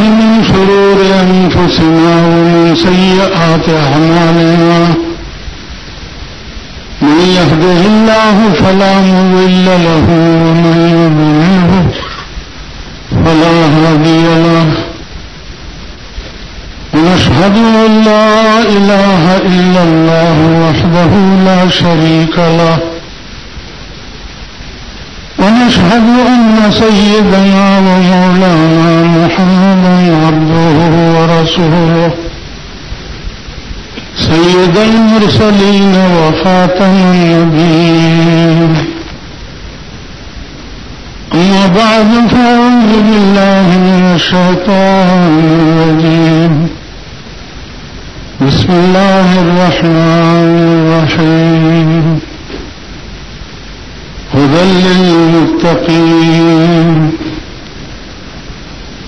من شرور أنفسنا ومن سيئات أعمالنا من يهده الله فلا مضل له ومن يضلله فلا هادي له ونشهد أن لا إله إلا الله وحده لا شريك له ونشهد أن سيدنا ومولانا محمدا عبده ورسوله سيد المرسلين وخاتم النبيين أما بعد فأعوذ بالله من الشيطان الرجيم بسم الله الرحمن الرحيم هدى للمتقين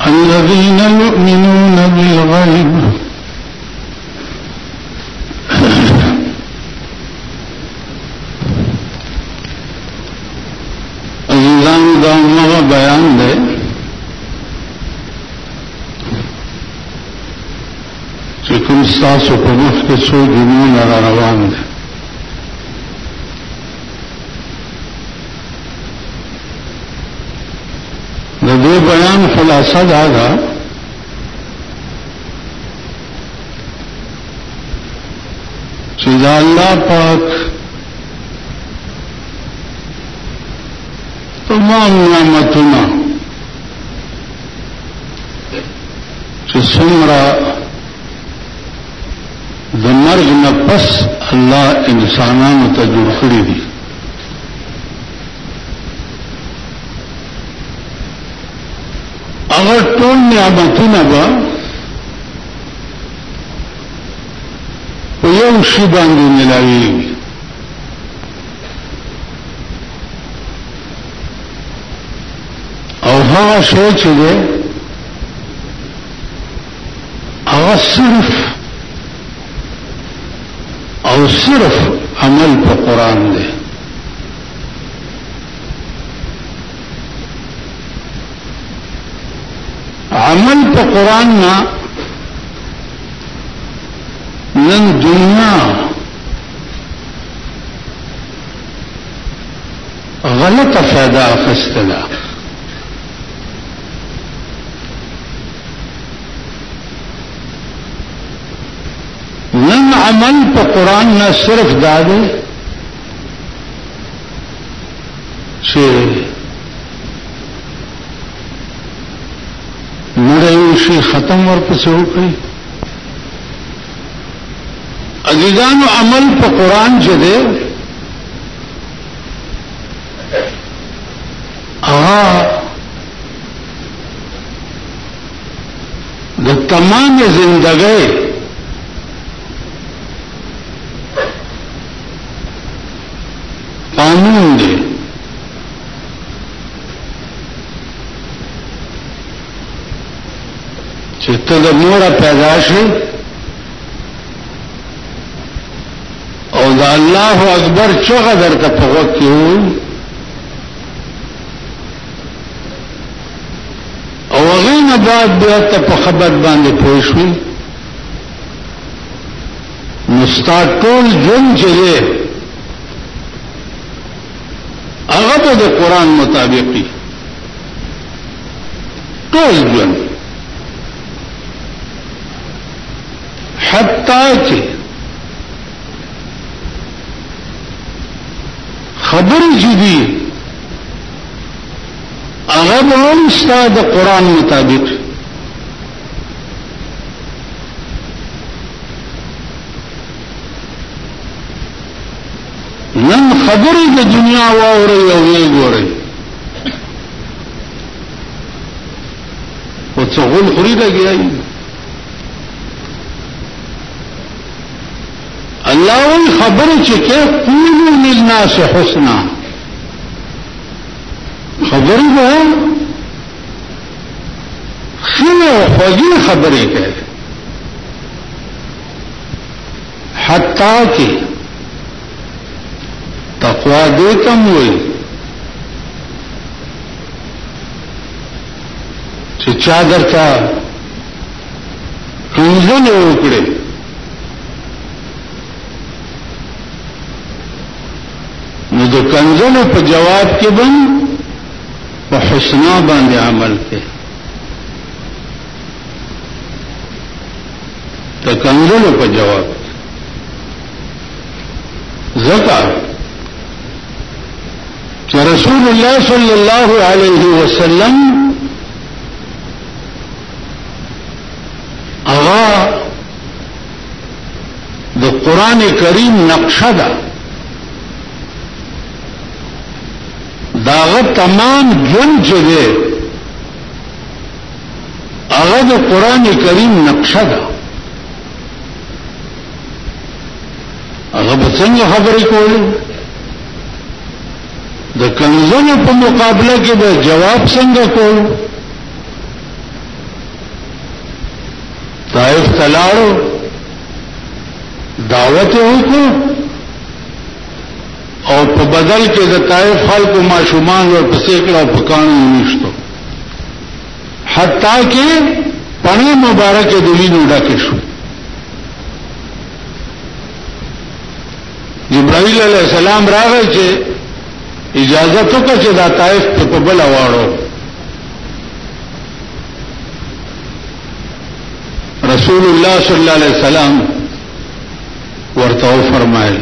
الذين يؤمنون بالغيب عزیزان دعونا بیان دے چکم ساسو پنف کے سو جنون را روان دے دے بیان خلاصہ دادا چیزا اللہ پاک تمام نعمتنا چی سمرا د مرگ نه پس الله انسانانو ته جوړ کړی دي اگر ټول نعمتونه به په یو شی باندې ملاویږي او هغه شی چې دی هغه صرف او صرف عمل په قرآن دی عمل په قرآن نه نن دنیا غلطه فائدہ اخیستله نن عمل په قرآن نه صرف دا دی چې مړی شي ختم ورپسې وکړي عزیزانو عمل په قرآن چې دی هغه د تمام زندګۍ قانون دی چې ته د موره پیدا شي او د الله اکبر چغه درته په غوږ کې وي او هغې نه بعد بیا ته په خبر باندې پوه شوي نو ستا ټول ژوند چې دی هغه به د قرآن مطابق وي ټول ژوند حتی چې خبرې چې دي هغه به هم ستا د قرآن مطابق نن خبرې د دنیا واورئ او ویې ګورئ خو څه غول خوري لګیا الله وی خبرې چې کې قولوا للناس حسنا خبرې به ښې او خوږې خبرې کوي حتی کې تقوا دې کم وي چې چا درته کنځلې وکړې نو د کنځلو په جواب کې به په حسنا باندې عمل کې د کنځلو په جواب ذکر چې رسول الله صلی الله علیه وسلم هغه د قران کریم نقشه ده داغه تمام جن چې ده هغه د قران کریم نقشه ده هغه به څنګه خبرې کولې د کنځلو په مقابله کې به جواب څنګه کول طائف تلاړو دعوت وکړو او په بدل کې د طائف خلکو ماشومان ورپسې کړه او پکانو ونیشتو حتی کې پنه مبارک د وینو ډکه شو جبرائیل علیہ السلام راغی چې اجازه تو که چې دا طائف په بل واړو رسول الله صلی الله علیه وسلم ورته فرمایل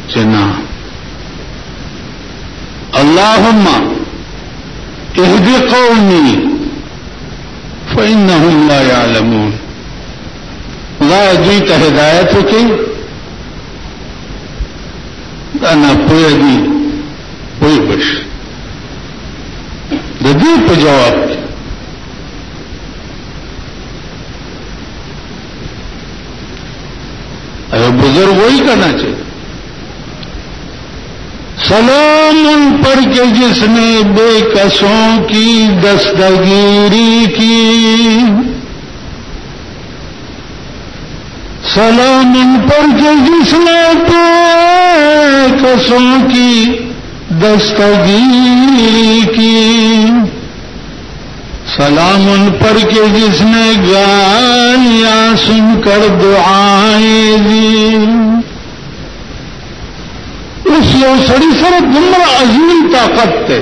چې نه اللهم اهد قومي فانهم لا يعلمون لا دوی ته هدایت وکړي انا پوی دی پوی بش د دې په جواب ایو بزرگ وہی کہنا چاہیے سلام ان پر کے جس نے بے کسوں کی دستگیری کی سلام ان پر کے جس نے بے کسوں کی دستگیری کی سلام ان پر کے جس نے گالیاں سن کر دعائیں دی اس یو سڑی سر دمرا عظیم طاقت تے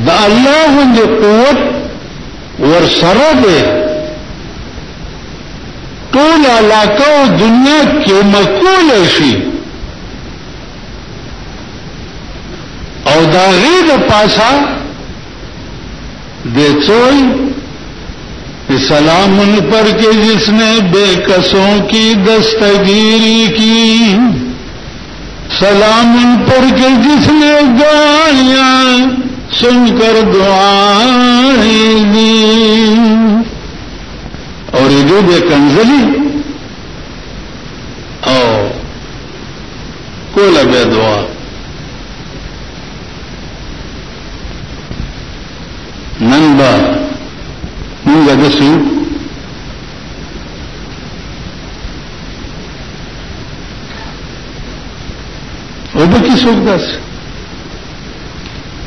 دا اللہ دی قوت ور سره دے ټول علاقه او دنیا کې مقبول شي او دا غیر پاسا دے چوئی سلام ان پر کے جس نے بے کسوں کی دستگیری کی سلام ان پر کے جس نے گالیاں سن کر دعائیں دی اور یہ جو بے کنزلی او کولا بے دعا ننبا منگا دسو او بکی سوک دس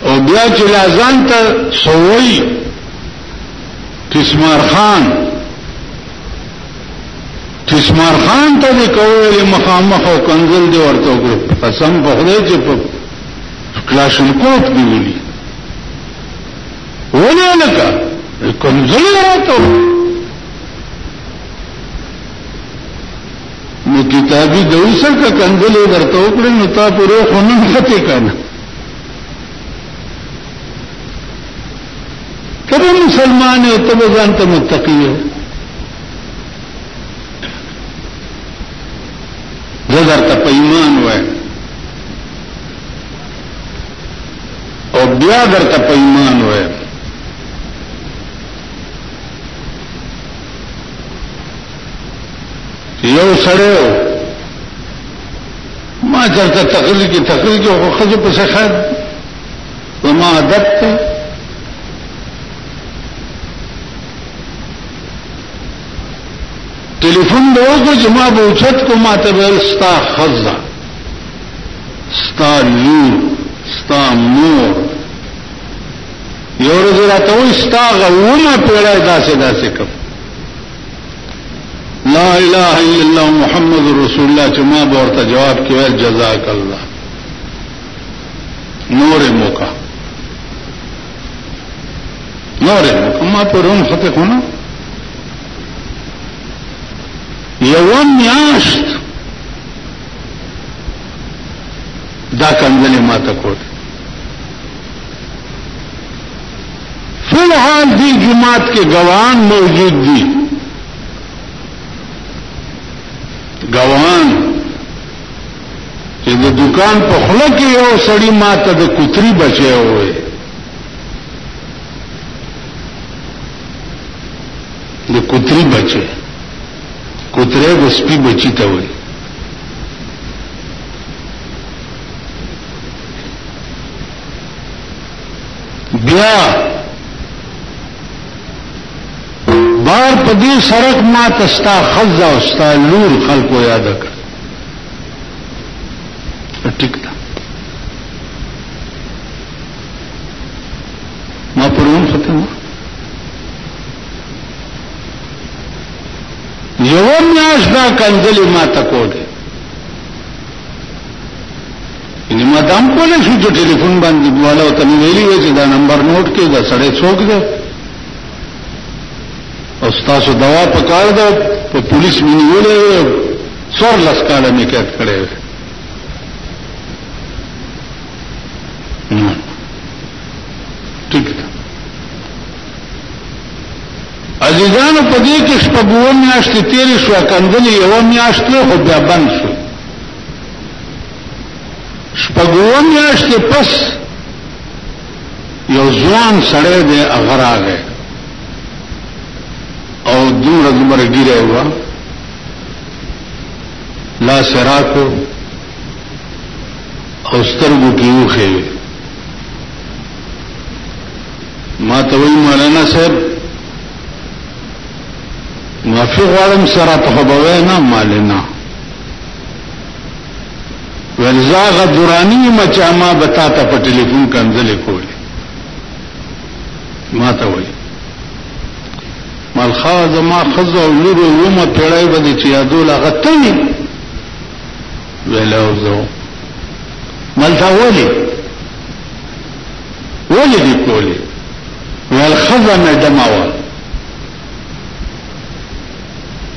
او بیا چلازان تا سوئی تسمار خان تا دی کوئی مخامخ او کنزل دی ورطو گروپ قسم بخده چه پا کلاشن کوت دیولی ولی لکا کنزل راتو نو کتابی دوسر کا کنزل درتا اکڑی نو تا پورے خونن خطے کانا کبھی مسلمان ہے تب جانتا متقی ہے زدر تا پا ایمان ہوئے اور بیا در تا پا ایمان ہوئے یو سڑے ما چرتا تقریر کی خود پس خیر وما عدد تے ٹیلیفون دو کو جمع بوچھت کو ماتبیل ستا خزا ستا لور ستا مور یو استا غوونه پیړای داسې کم لا اله الا الله محمد رسول الله چې ما به ورته جواب کې ویل جزاک الله نور موقع ما پرون خطه خونه یو میاشت دا کنځلې ما ته کوټ فی الحال دی جماعت کے گواہان موجود دی گواہان چې د دکان په خوله کې یو سړی ماته د کوتري بچي وي د کوتري بچي کوتره د سپي بچي ته وي بیا بار پدی سرک ما تستا خزا او ستا لور خلقو یاد کړ ټیک ده ما پرون ختم یو میاش دا کنځلې ما تکوټه ان ما دام کولې شو چې ټلیفون باندې والا ته ویلي و چې دا نمبر نوٹ کې دا سړی څوک دی او تاسو دوا پکار ده په پولیس منیولې څور لسکاله میکات کړي ٹھیک ده عزیزانو په دې کې شپږو میاشتې تیرې شو کنځلې یو میاشت له بیا بند شو شپږو میاشتې پس یو ځوان سړی دی هغه راغی او دومره ګیره و لا سراکو او سترګو کې وخې ما ته وی مولانا صاحب معافي غواړم سره ته خبره نه مالنا ولزاغ درانی مچا ما بتا ته په ټلیفون کنځلې کولې ما ته وی مالخاز ما خزو لورو ومه پیړای بده چې یادول غتنی ویلوزو مالتا ولی دی کولی والخزا مدماوا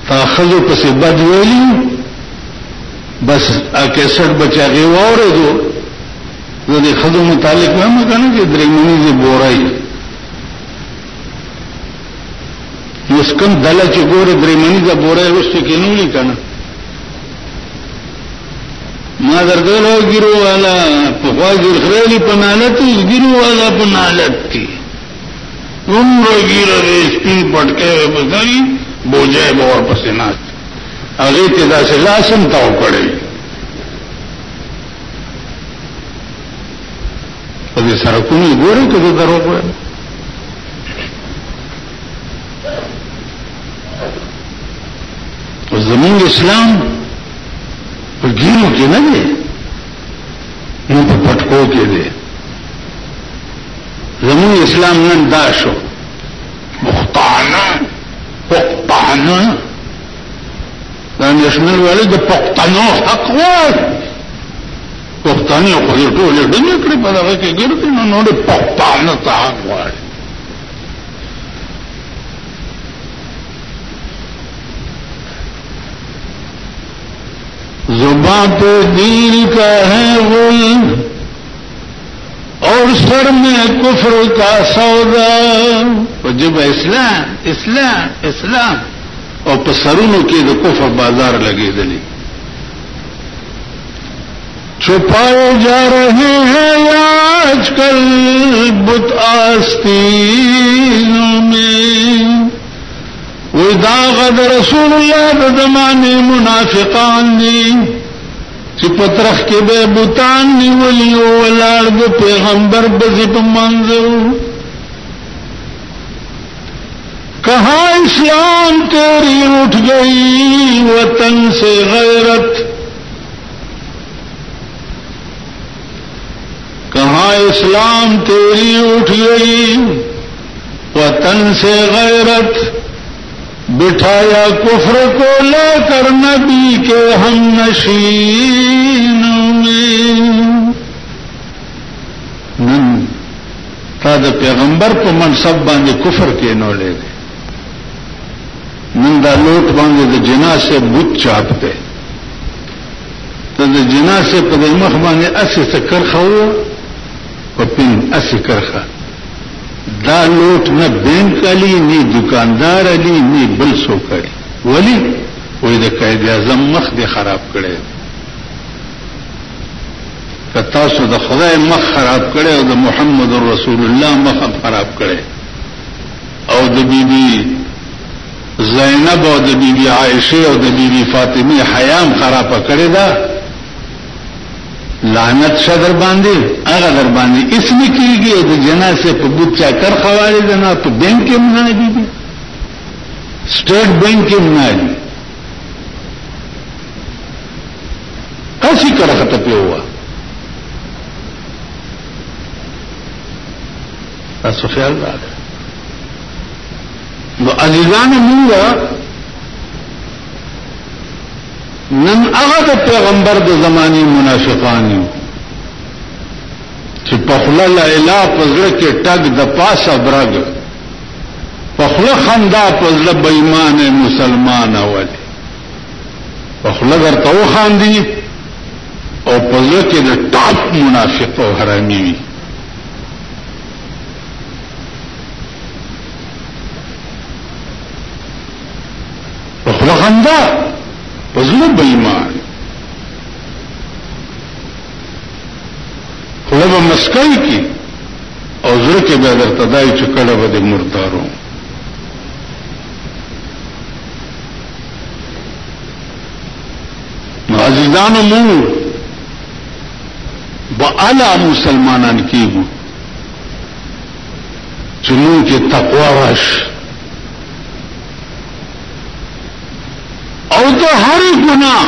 تا خزو پس بد ویلی بس اکیسٹ بچاگی واره دو زدی خزو متعلق ویما کنا که درمونی زی بورائی یسکم دله چې ګوره درمنی ز بوره وشته کینولی کنه ما درګلو ګیرو والا په خواجر خړلی په نالت ګیرو والا په نالت کی عمر ګیره سپی پټکه وبګی بوجه بور پسې نه هغه ته داسې لاسم تاو کړی په دې سره کومي ګوره کده درو وای زمون اسلام په ګیرو کې نه دی نو په پټکو کې دی زمون اسلام نن دا شو پښتانه دا نشنل والي د پښتنو حق وای پښتانه خو ټول دې کړی په هغه کې ګرځي نو د پښتانه ته حق وای زباں پہ دین کا ہے غل اور سر میں کفر کا سودا جب اسلام اسلام اسلام اور پسرونوں کے تو کفر بازار لگے دلی چھپائے جا رہے ہیں آج کل بت آستینوں میں وی داغد رسول اللہ دا زمانے منافقان دی چی پترخ کے بے بوتان نی ولیو ولار دا پیغمبر بزب منظر کہاں اسلام تیری اٹھ گئی وطن سے غیرت کہاں اسلام تیری اٹھ گئی वतन से गैरत बिठाया कुफ्र को लेकर नबी के हम नशीनों में। नन تا د پیغمبر په منصب باندې کفر کې نو لري نن دا لوټ باندې د جناسه بوت چاپ ده ته د جناسه په مخ باندې اسه سکر خو په پین اسه کرخه دا لوټ نه بینک علی نه دکاندار علی نه بل څوک علی ولی وې د قائد اعظم مخ دې خراب کړي تاسو د خدای مخ خراب کړي او د محمد رسول الله مخ خراب کړي او د بیبي زینب او د بیبي عائشه او د بیبي فاطمه حیام خراب کړي دا لعنت شدر باندې هغه در باندې اسم کیږي او د جنازه په بوت چا کر خواري نه په بینک کې نه دي سټیټ بینک کې نه دي کاسي کړه ته پیوا تاسو خیال راغله نو عزیزان موږ نن هغه د پیغمبر د زماني منافقان چې په خله لا اله پزړه کې ټګ د پاسه برګ په خله خندا پزړه بېمانه مسلمان اول په خله ورته خاندي او پزړه کې د ټاپ منافق او حرامي وي خندا پزړه بېمان خلک مسکای کی او زړه کې به درته دای چې کله به د مردارو عزیزانو مو با اعلی مسلمانان کیږي چې موږ کې تقوا راشي او د هر ګناه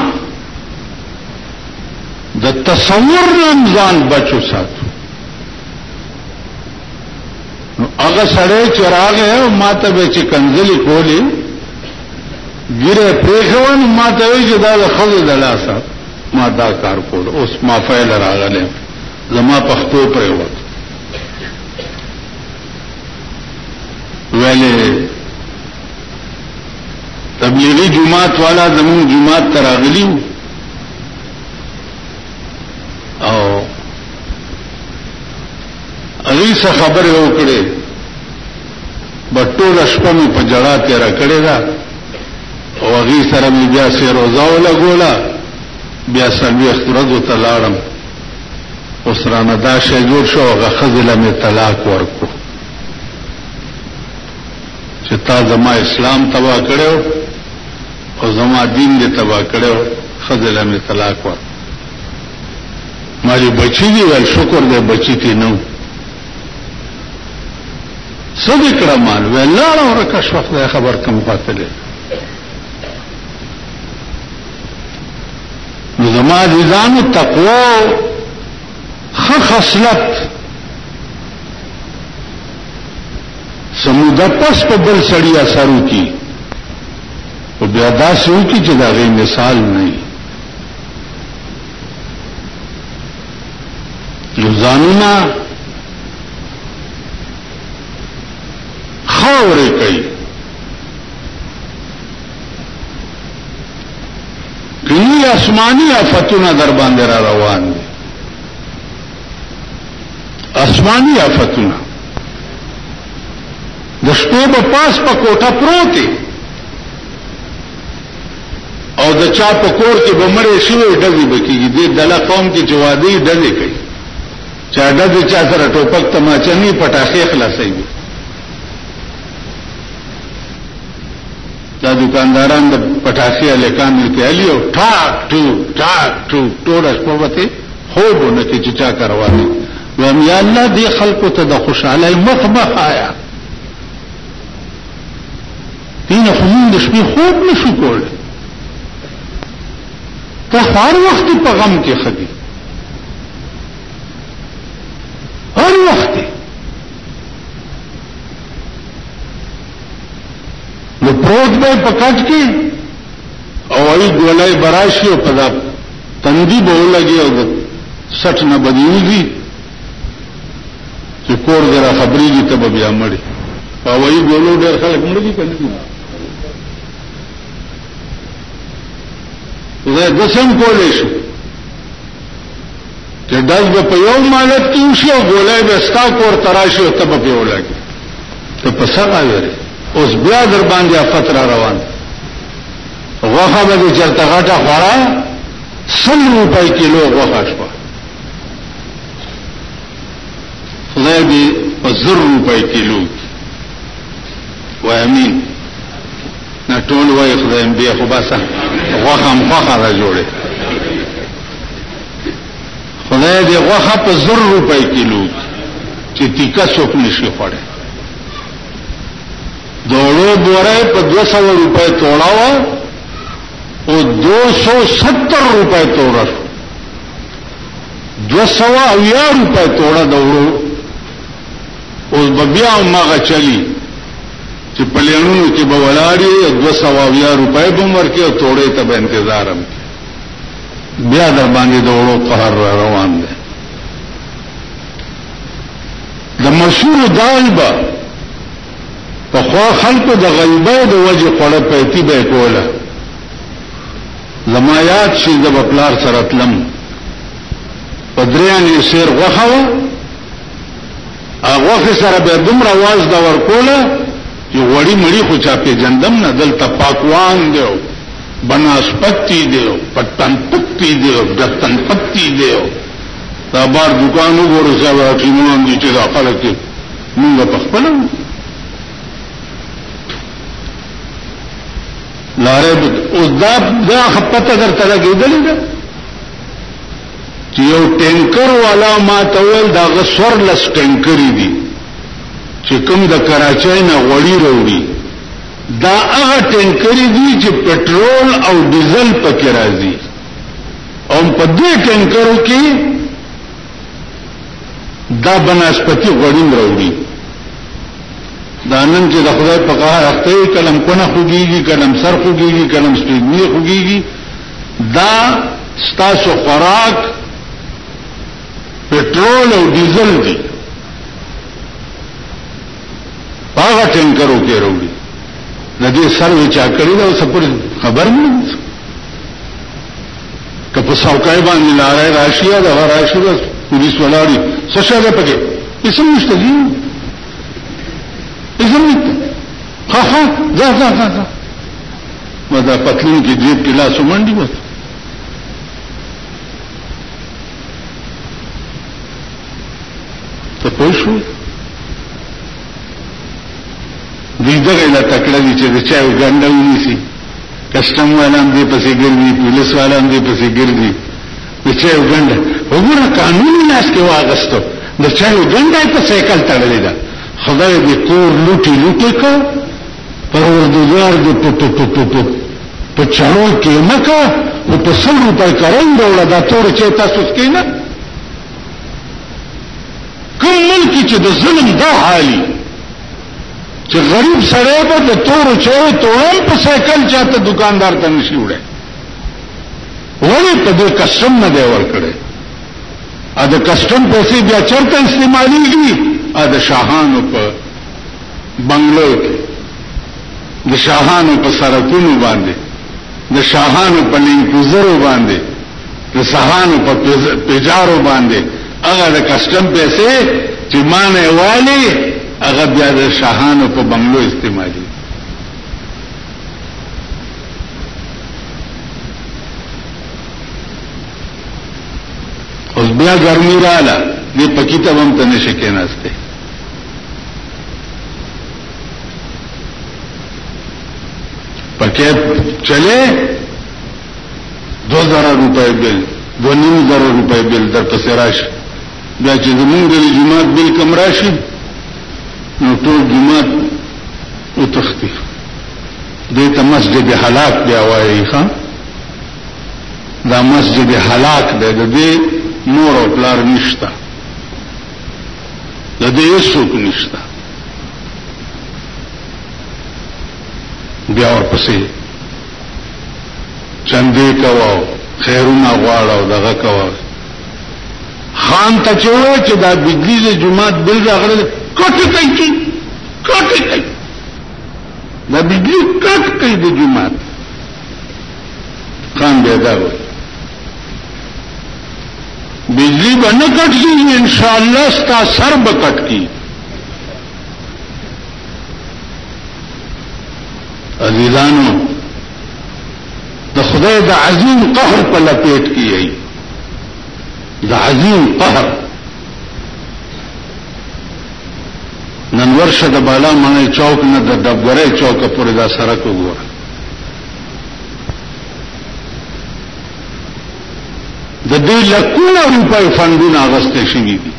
د تصور رمضان بچو ساتو نو هغه سړی چې راغی او ماته به چې کنځلې کولې ګیره پرېښوه نو ماته وایي چې دا د ښځو د لاسه ما دا کار کول اوس ما فعل راغلی زما پښتو پرېوت ویلې تبلیغی جماعت والا زمون جماعت تراغلی او اغیسا خبر وکړي بټول شپه می په جړه تیرا کړي دا او اغي سره می بیا سي روزا ولا ګولا بیا سلوي اخترزو تلاړم اوس را نه دا شی جوړ شو هغه خزله می طلاق ورکو چې تا زما اسلام تبا کړو او زما دین دې تبا کړو خزله می طلاق ور مالي بچی دی ول شکر دې بچی تی نو صدق رمان ولا ورکش وخت خبر کم قاتله نو زما ځان تقوا خصلت سموده پس په بل سړی اثرو کی او بیا داسې وکړي چې دا غي مثال نه وي ځانونه خاورې کوي کلی آسمانی آفتونه در باندې را روان دي آسمانی آفتونه د شپې په پاس په کوټه پروتي او د چا په کور کې بمړې شوی ډزې بکیږي د دله قوم کې جوادي ډزې کوي چا ډزې چا سره ټوپک تماچنی پټاخې خلاصوي دا دکانداران د پټاخې الکان کې علي او ټاک ټول شپه وته خوبونه کې چې چا کارواني ویم یا الله دې خلقو ته د خوشحالي مخ آیا دین خمون د شپې خوب نشو کول ته هر وخت په غم کې خدي هر وخت نو پروت به پکټ کې او ای ګولای براشي او پدا تندي به ولګي او سټ نه بدیږي چې کور درا خبرې دي ته بیا مړي او ای ګولو ډېر خلک مړي کنه زه دسم کولې شو چې داس به په یو مالت کې شو ګولای به ستا کور تراشي او ته به ولګي ته په څنګه وره اوس بیا در باندې افت را روان غوخه به چرته غټه خورا 100 روپۍ کیلو غوخه شو خدای دې په 100 روپۍ کیلو وای امين نه ټول وای خدای دې خو باسه غوخه مخه را جوړه خدای دې غوخه په 100 روپۍ کیلو چې تیکا څوک نشي خوړه دوړو بوره په 200 روپۍ توړاو او 270 روپۍ توړه 280 روپۍ توړه دوړو او بیا ماغه چلی چې پليانو کې به ولاړی 280 روپۍ به ورکې او توړې ته به انتظارم بیا در باندې دوړو قهر روان دي د مشهور دال به په خوا خلکو د غیبه د وجه قړه پېتی به کوله زمایات شي د بپلار سره تلم پدریانی سیر غوخه هغه سره به دومره आवाज دا ورکوله یو وړي مړي خو چا په جندم نه دلته پاکوان دیو بناسپتی دیو پټن پتی دیو دتن پتی دیو دا بار دکانو ګورو ځا ټیمون دي چې دا خلک موږ په خپل لاره او دا خپته درته لګیدلې ده چې یو ټینکر والا ما تول دا غسور لس ټینکری دي چې کوم د کراچۍ نه غوړی وروړي دا هغه ټینکری دي چې پټرول او ډیزل پکې راځي او په دې ټینکرو کې دا بناسپتی غوړی وروړي دا نن چې د خدای په قهر اخته کلم کونه خوږيږي کلم سر خوږيږي کلم سپېږمۍ خوږيږي دا ستاسو خوراک پټرول او ډیزل دي هغه ټینکرو کې وروړي د دې سر وچا کړی دا سپور خبر نه کله څوکای باندې لارای راشیا دا راشیا پولیس ولاړی څه شاده پکې اسم مشتګي ها ځه مدا پتلون کې جیب کې لاس ومنډي وته ته پوښو دې دغه لا تکړه دي چې چا وګنده ونیسي کسٹم والام دې پسې ګرځي پولیس والام دې پسې ګرځي د چا وګنده وګوره قانوني لاس کې واغستو د چا وګنده په سایکل تړلې ده خدای دې کور لوټي کو پروردگار دې په چارو کې مکه او په 100 روپۍ کارن ډول دا تور چې تاسو سکینه کوم ملک چې د ظلم دا حالي چې غریب سره به د تور چې توړم په سایکل چاته دکاندار ته نشي وړي ولې په دې کسٹم نه دی ور کړی ا د کسٹم پیسې بیا چرته استعماليږي ا د شاهانو په بنگلو کې د شاهانو په سرکونو باندې د شاهانو په لینکوزرو باندې د شاهانو په پیجارو باندې هغه د کسٹم پیسې چې مانه والی هغه بیا د شاهانو په بنگلو استعمالي اوس بیا ګرمي رااله دې پکې ته هم ته نشي کېناسته پکې چلے 2000 روپے بل 2500 روپے بل در پسې راشي دا چې زمونږ د جماعت بل کم راشي نو ټول جماعت او تخفیف دې ته مسجد هلاک دی وایي ښا دا مسجد هلاک دی د دې نور او پلار نشتا د دې څوک نشتا بیا ورپسې چندې کوه خیرونه غواړه او دغه کوه خان ته چې وایي چې دا بجلی د جومات بل راغلی کټ کوي دا بجلی کټ کوي د جومات خان بیا دا وایي بجلی به نه کټ کېږي انشاءالله ستا سر به کټ کېږي عزیزانو د خدای د عظیم قهر په لپیټ کې یې د عظیم قهر نن ورشه د بالا معنی چوک نه د ډبګرې چوک پورې دا سړک وګوره د دې لکونه روپۍ فندونه اغستې شوي دي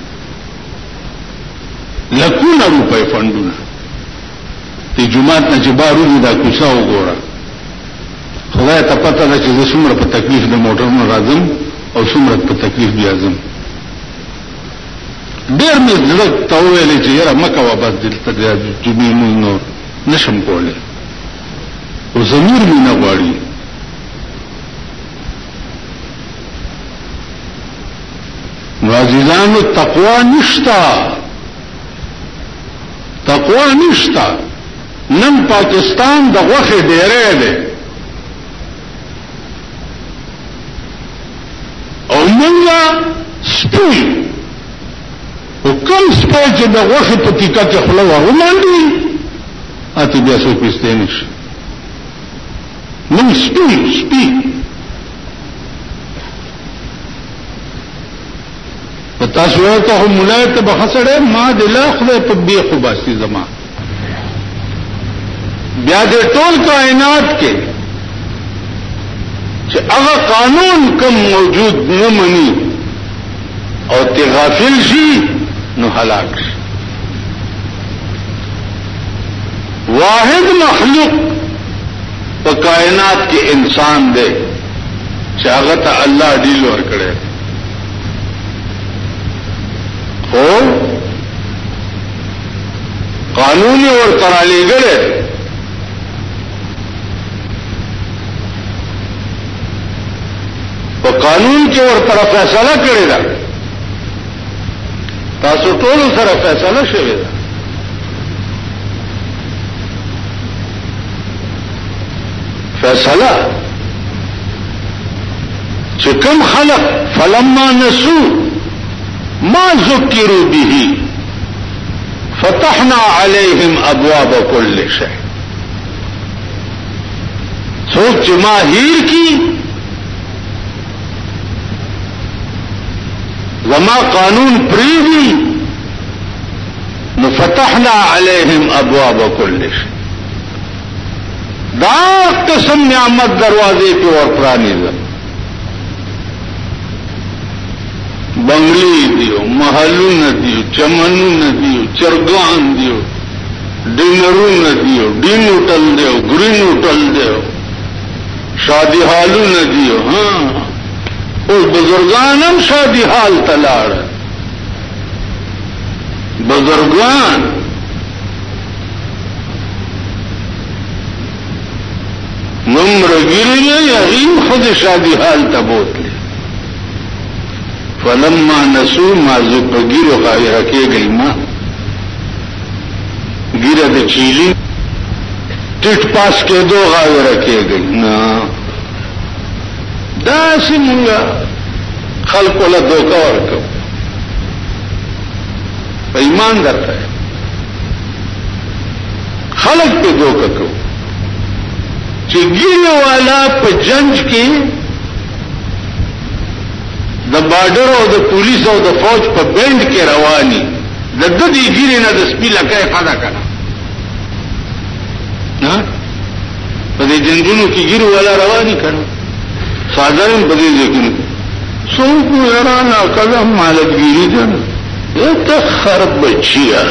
لکونه روپۍ فندونه تی جماعت نه چې بارو دا کوڅه وګوره خدای ته پته ده چې زه څومره په تکلیف د موټرونو راځم او څومره په تکلیف بیا ځم ډېر مې زړه ته وویلې چې یاره مه کوه بس دلته د جمعې مونځ نور نشم کولی او ضمیر مې نه غواړي نو عزیزانو تقوا نشتا نن پاکستان د غوښې ډېری دی او مونږه سپی او کم سپی چې د غوښې په تیکه کې خوله وغومانډي اته بیا څوک پیستی نشي مونږ سپی په تاسو ورته هم مولای ته به خسړې ما د لا خدای په بیخو باسي زما بیا د ټول کائنات کې چې هغه قانون کم موجود نه مني او ته غافل شي نو هلاک شي واحد مخلوق په کائنات کې انسان دی چې هغه ته الله ډیل ورکړي او قانون ورته لګړي په قانون کې ورته فیصله کړی دا تاسو ټول سره فیصله شوی دا فیصله چې کوم خلق فلما نسوا ما ذکروا به فتحنا عليهم ابواب كل شيء څوک چې ما هیر کی وما قانون پریدی نفتحنا عليهم ابواب كل شيء دا قسم نعمت دروازے پہ اور پرانیزم بنگلی دیو محلون دیو چمنون دیو چرگان دیو ڈنرون دیو ڈین ہوٹل دیو گرین ہوٹل دیو شادی حالون دیو ہاں اور بزرگانم شادی حال تلاڑ بزرگان ممرگیری نے یقین خود شادی حال تبوت لے فلما نسو مازو پا گیرو خواهی رکے گئی ماں گیرہ دا چیلی ٹٹ پاس کے دو خواهی رکے گئی نا دا سی منگا خلقو لدوکا ورکو ایمان درتا ہے خلق پہ دوکا کو چې ګیره والا په جنگ کې د بارډر او د پولیس او د فوج په بند کې رواني د دې ګیره نه د سپی لکه خدا کړه ها په دې جنگونو کې ګیره والا رواني کړه ساده په دې ځکه څوک یرانا کله مالګيري ده ته خراب بچیا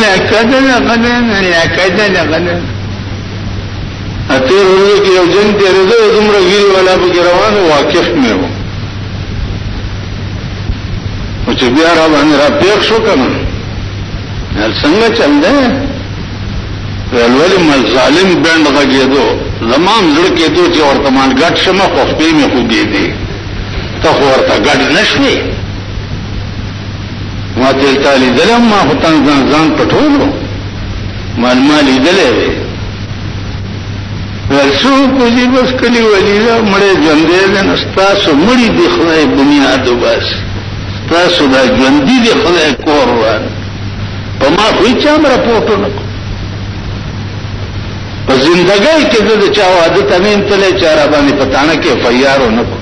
لا کده اتیر ورځ کې یو جن تیر زه دومره ګیری والا به روانو واقف مې و او چې بیا را باندې را پیښ شو کنه څنګه چل دی ولولي مل ظالم بند غږېدو زمام زړه کېدو چې ورته مان ګډ شمه خو خپې مې خوږې دي ته خو ورته ګډ نشوې ما دلته لیدلم ما خو ځان پټولو ما لیدلی دی ورسو کولی بس کلی ولیده مړی ژوندی دی نو ستاسو مړي دی خدای بنیاد وباسي ستاسو دا ژوندي دی خدای کور وان په ما خو هېچا هم راپورټ ونه کړو په زندګۍ کې زه د چا واده ته نه یم تللی چا را باندې په تاڼه کې اف آی آر ونه کړو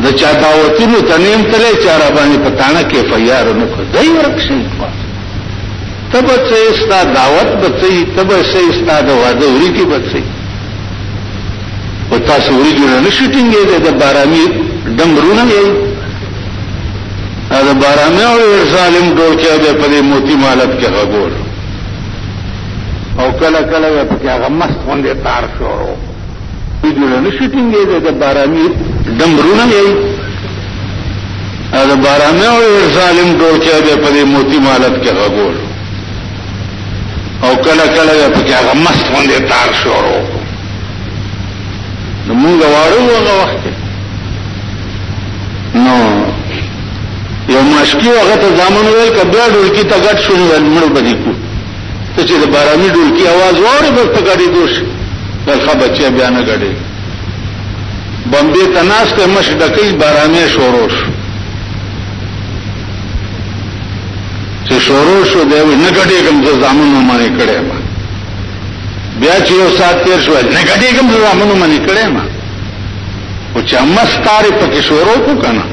د چا دعوتونو ته نه یم تللی چا را باندې په تاڼه کې اف آی آر ونه کړو دی ورک شي تب سے استا دعوت بچئی تب سے استا واده وری کی بچئی پتا سوری جوړه نشټینګې د بارامي ډمرونه یې دا بارامي او ظالم ډول کې به په موتی مالت کې غوړ او کله کله په کې هغه مست باندې تار شورو جوړه نشټینګې د بارامي ډمرونه یې دا بارامي او ظالم ډول کې به په موتی مالت کې غوړ او کله کله په کې هغه مست باندې تار شورو نو موږ واړو هغه وخت نو یو مشکی هغه ته ځامن ویل کبه ډولکی ته غټ شو ول مړو بدی کو ته چې د بارامي ډولکی आवाज وره بس ته غړي دوش دغه بچي بیا نه غړي بمبي تناس ته مش ډکې بارامي شوروش چې شروع شو دی نه غټي کوم ځامنو باندې کړه ما بیا چې یو سات تیر شو نه غټي کوم ځامنو باندې کړه ما او چې امستاري پکې شروع کو کنه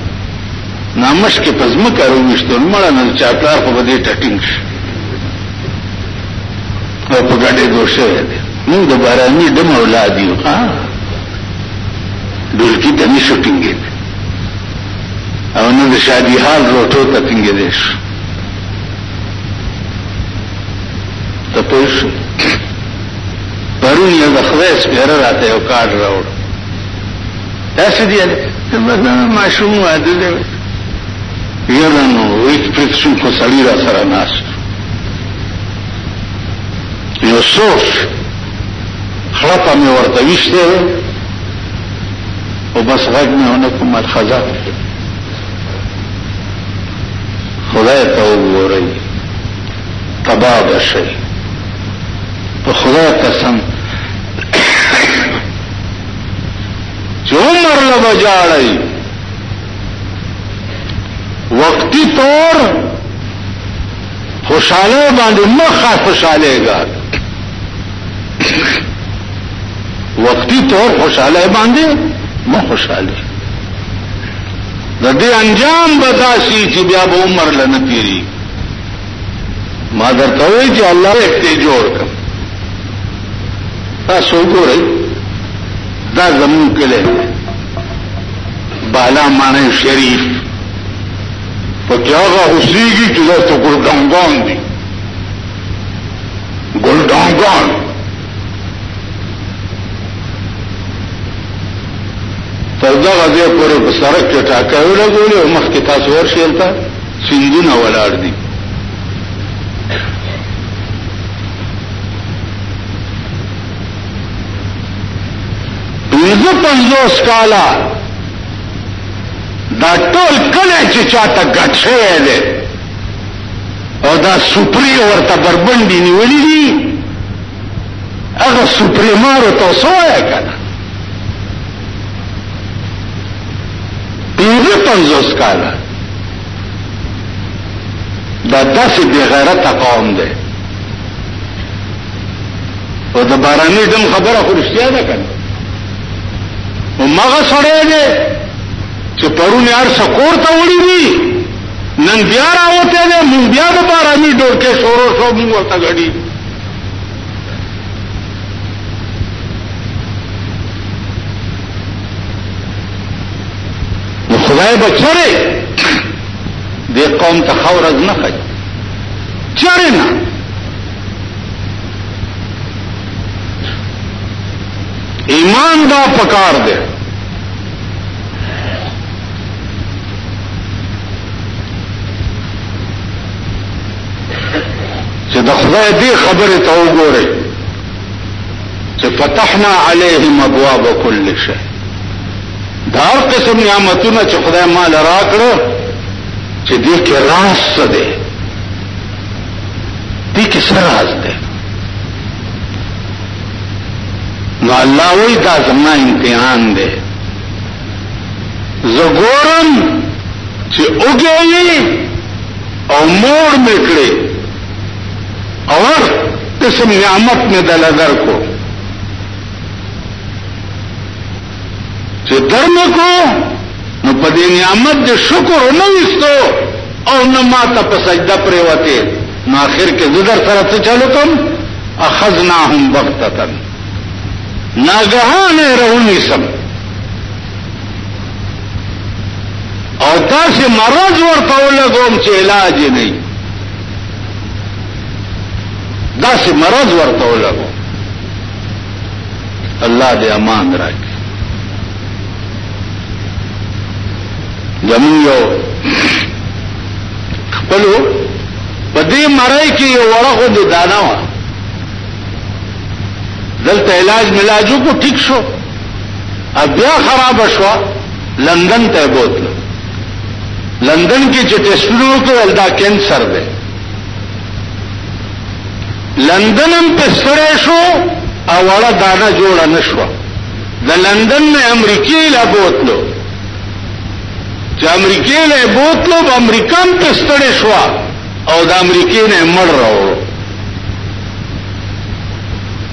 نامش کې پزما کارو مشتون مړه نه چاپلار په دې ټټینګ او په غټي دوشه دی موږ د بارامي د اولاد یو ها دلته د نشټینګ او نو د شادي حال روټو ته څنګه دی تپوش پرون یو د خدای سپیره راته یو کارت راوړ تاسو دی ماشوم واده دی یادانو هیڅ پرڅو کو سړی را سره ناس یو سوف خلطه مې ورته وشته او بس غږ مې ونه کوم الخزا خدای ته وګورئ تباه بشئ په خدای قسم چې عمر له بجاړی وقتی طور خوشاله باندې مخه خوشالهګا وقتی طور خوشاله باندې مخ خوشاله د دې انجام بداسي چې بیا به عمر لنه تیری ما درته وی چې الله یې جوړ کړ تاسو وګورئ دا زمون کله بالا معنی شریف پکې هغه اوسېږي چې دا ته ګلډانګان دي ګلډانګان تر دا غځه پورې په سړک کې ټاکاوي لګولې او مخکې تاسو ورشئ ته سیندونه ولاړ دي پنځه 50 کاله دا ټول کله چې چاته ګټ شوی دی او دا سپری ورته بربندي نیولې دي هغه سپری مارو تاسو وایې کنه 50 کاله دا داسې بې غیرته قوم دی او د باراني دم خبره خو رښتیا ده کنه او مغه سړی دی چې پرون یار سکور ته وړي دي نن بیا راوته دی مونږ بیا د باراني ډور کې شورو شو مونږ ورته غړي نو خدای بچره دې قوم ته خورز نه کوي چره نه ایمان دا پکار دے خدای دې خبره ته وګوره چې فتحنا علیهم ابواب كل شيء. دا هر قسم نعمتونه چې خدای مال راکړو چې دې کې راز څه دی، دې کې څه راز دی؟ نو الله وی دا زما امتحان دی. زه ګورم چې وګورئ او مور میکړي اور قسم نعمت میں دل درکو چې درمه کو نو په دې نعمت د شکر نه وستو او نه ماته په سجده پرې وته. نو اخر کې زدر سره څه چالو کوم اخذناهم بغتة ناګهانه رونی سم او تاسو مرض ورته ولګوم چې علاج نه داسې مرض ورته ولګو. الله دې امان راکړي. زمون یو خپلو په دې مړی کې یو ورغو د دانا و دلته علاج ملاجو کو ټیک شو بیا خراب شو. لندن ته بوتلو. لندن کې چې ټیسټونه وکړل دا کینسر دی. لندنم په سره شو او وړه دانا جوړه نشو. د لندن نه امریکای لا بوتلو چې امریکای له بوتلو په امریکان په سره شو او د امریکای نه مړ راوړو.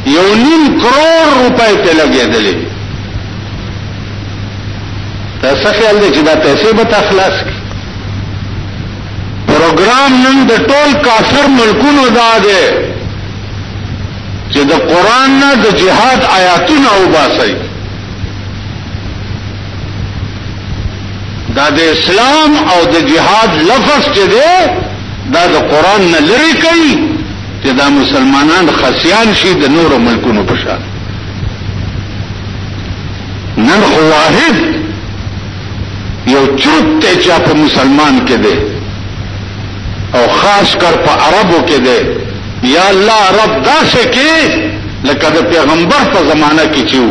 1.5 کروڑ روپے ته لګېدلې. تاسو خیال دې چې دا پیسې به تخلاص کی. پروګرام نن د ټول کافر ملکونو دا دی چې د قران نه د جهاد آیاتونه وباسي. دا د اسلام او د جهاد لفظ چې دی دا د قران نه لري کوي چې دا مسلمانان خسیان شي د نورو ملکونو په شان. نن خو واحد یو چوت ته چې په مسلمان کې دی او خاص کر په عربو کې دی. یا الله رب داسې کې لکه د پیغمبر په زمانہ کې چیو.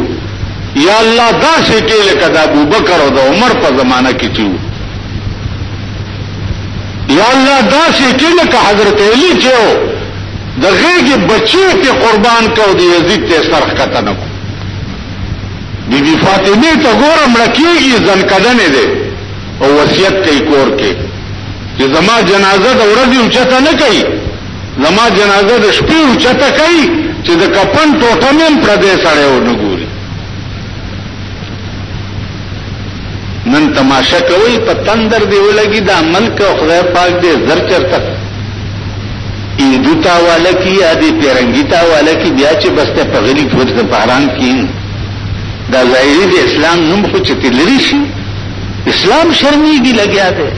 یا الله داسې کې لکه د ابوبکر او د عمر په زمانہ کې چیو. یا الله داسې کې لکه حضرت علی چیو. د غېږ بچی ته قربان کو دی یزید ته سرخ کته نه کو. بی بی فاطمه ته ګورم لکېږي ځنکدنې ده او وصیت کوي کور کې چې زما جنازه د ورځې اوچته نه کوي، زما جنازه د شپې اوچته کوي چې د کفن ټوټه مې پردې سره ونه ګوري. نن تماشا کوي په تندر دی ولګي دا ملک خدای پاک دې زر چرته ایندوتا والا کی یا دې پیرنګیتا والا کی بیا چې بسته په غلی فوج د باران کې دا ظاهري د اسلام نوم خو چې تلری شي. اسلام شرمېږي لګیا دی.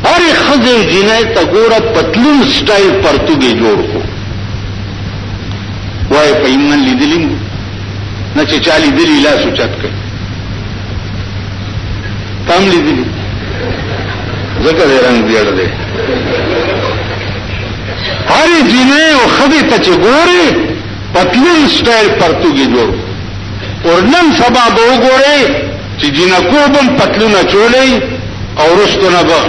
هر خزه جنای ته ګوره پتلون سټایل پرتګي جوړ کو وای په ایمن لیدلې نه چې چالي دلی لا سوچت کوي تام لیدلې ځکه رنگ دیړ دی. هر جنای او خزه ته چې ګوره پتلون سټایل پرتګي جوړ ورنن سبا به وګورئ چې جنکو بم پتلونه چولې او رستونه به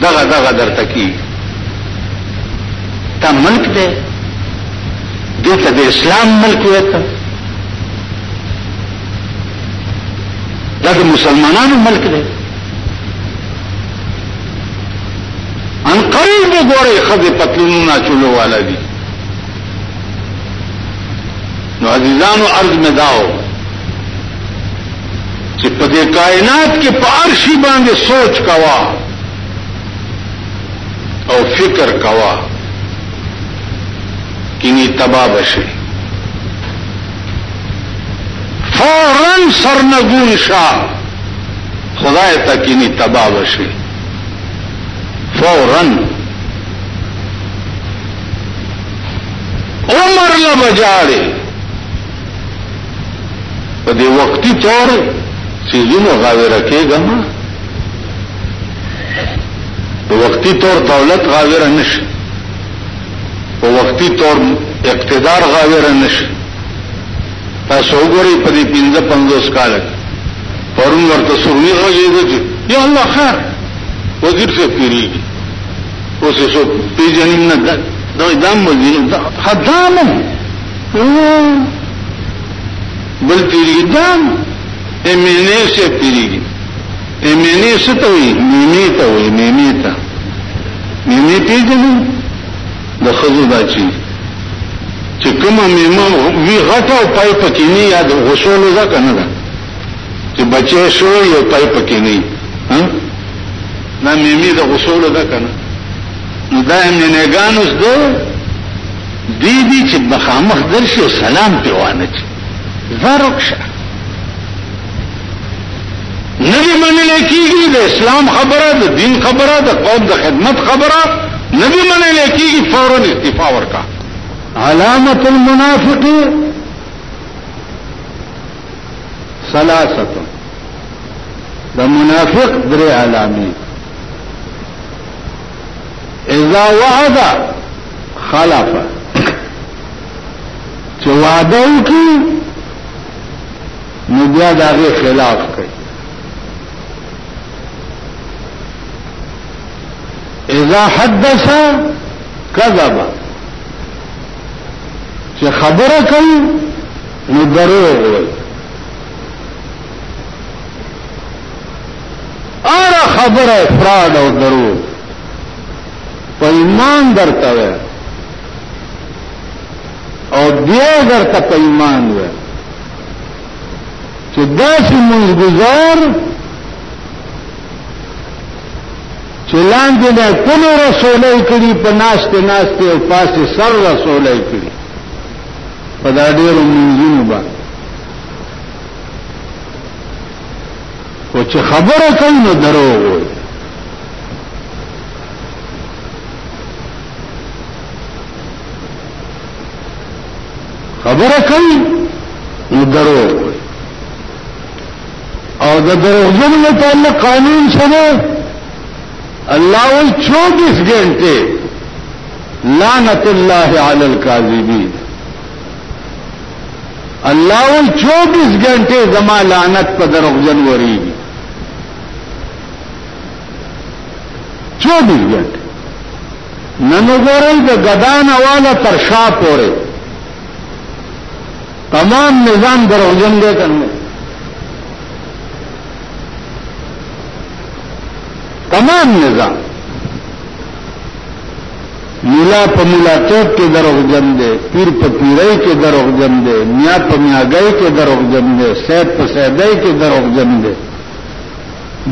دغه درته کی. تا ملک دی دته د اسلام ملک وته دا د مسلمانانو ملک دی. ان قریب وګورئ خزه پتلونه چولو والا دي. نو عزیزانو عرض میں داو چې په دې کائنات کې په عرشی باندې سوچ کوا او فکر کوا کینی تباہ بشي. فوراً سرنگون شاه خدای ته کینی تباہ بشي. فوراً عمر لبجاړي په دې وختي تور چیزونو غاوره کېږم. په وختي تور دولت غاوره نشي. په وختي طور اقتدار غاوره نشي. تاسو وګورئ په دې 55 کال پرون ورته سوري راځي یا الله خیر وزیر څه پیریږي اوس څه پیژنیم نه دا دام وزیر دا خدامه بل پیریږي دام امینه څه پیریږي امینه څه ته وي میمی ته پیژنې د خزو بچي چې کومه میمه وی غټه او پای پکې نه یاد غسول ځکه نه ده چې بچي شو یو پای پکې نه ها نه میمه د غسول ځکه نه نو دا نه ګانوس ده دی چې بخامخ درشي او سلام پیوانه چي زرکشه نبی منل کیږي د اسلام خبره د دین خبره د قوم د خدمت خبره نبی منل کیږي فورا استعفا ورکا. علامت المنافق ثلاثه د منافق درې علامې اذا وعد خلف چې وعده وکړي نو بیا د هغه خلاف کوي. اذا حدث كذب چې خبره کوي نو دروغ وایي. اره خبره افراد او دروغ په ایمان درته وي او بیا درته په ایمان وي چې داسې منځګزار چلان دې نه ټول رسولای کړي په ناشته او پاسه سر رسولای کړي په دا ډېرو منځونو باندې او چې خبره کوي نو دروغ وایي. خبره کوي نو دروغ وایي. او د دروغجن متعلق قانون سره اللہ وی 24 گھنٹے لعنت اللہ علی الکاذبین. اللہ وی 24 گھنٹے زما لعنت پر دروغجن وریږي 24 گھنٹے نن وګورئ د غدان والا تر شا پورې تمام نظام دروغجن دی کنه تمام نظام مولا په مولاتوب کې دروغجن دی پیر په پیرۍ کې دروغجن دی میا په میاګۍ کې دروغجن دی سید په سیدۍ کې دروغجن دی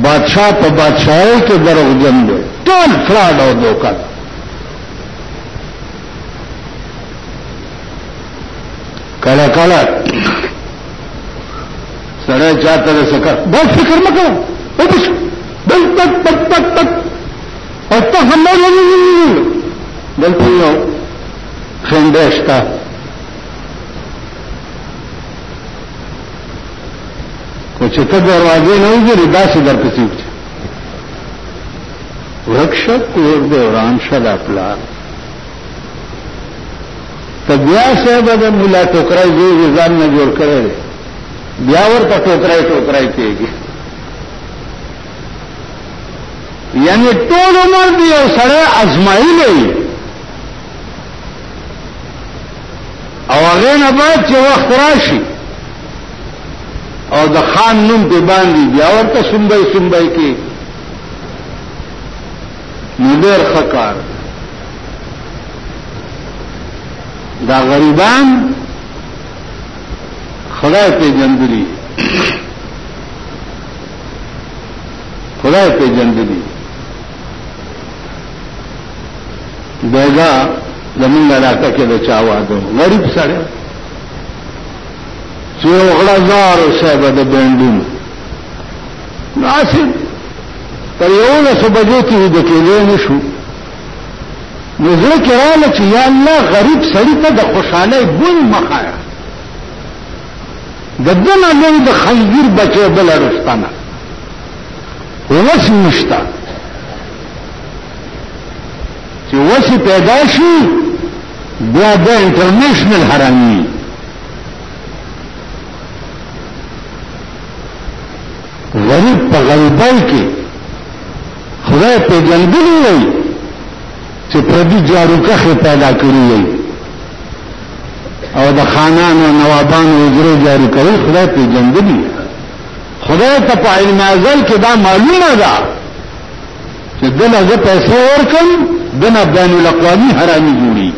بادشاہ په بادشاہۍ کې دروغجن دی ټول فراډ او دوکه. کله کله سره چاته سکه بس فکر مکو وبس بل تک او ته هم نه دلته یو خندشتا کو چې ته دروازه نه وګورې داسې درپسې وځي ورکشپ کور دې وران شل خپل تبیا صاحب د مولا ټوکرای دی ځان نه جوړ کړی بیا ورته ټوکرای کېږي یعنی ټول عمر دی او سره ازمایلی او هغه نه بعد چې وخت راشي او د خان نوم په باندې بیا ورته سنبای کې مدیر خکار دا غریبان خدای په جندري بیگا زمین علاقہ کې د چا واده غریب سره چې غلازار صاحب د بندون ناسب پر یو له سبجو کې د کېلې نشو نظر کړه چې یا الله غریب سړی ته د خوشاله ګل مخایا ددنه له د خنزیر بچو بل رستانه وس نشتا چې وس پیدا شي بیا د انټرنیشنل حرامي غریب په غریبۍ کې خدای پیژندلی وي چې پردي جاروکخې پیدا کړي وي او د خانانو نوابانو اجرې جاری کوي خدای پیژندلی خدای ته په علم ازل کې دا معلومه ده چې دله زه پیسې ورکم دنه بین الاقوامي حرامي جوړي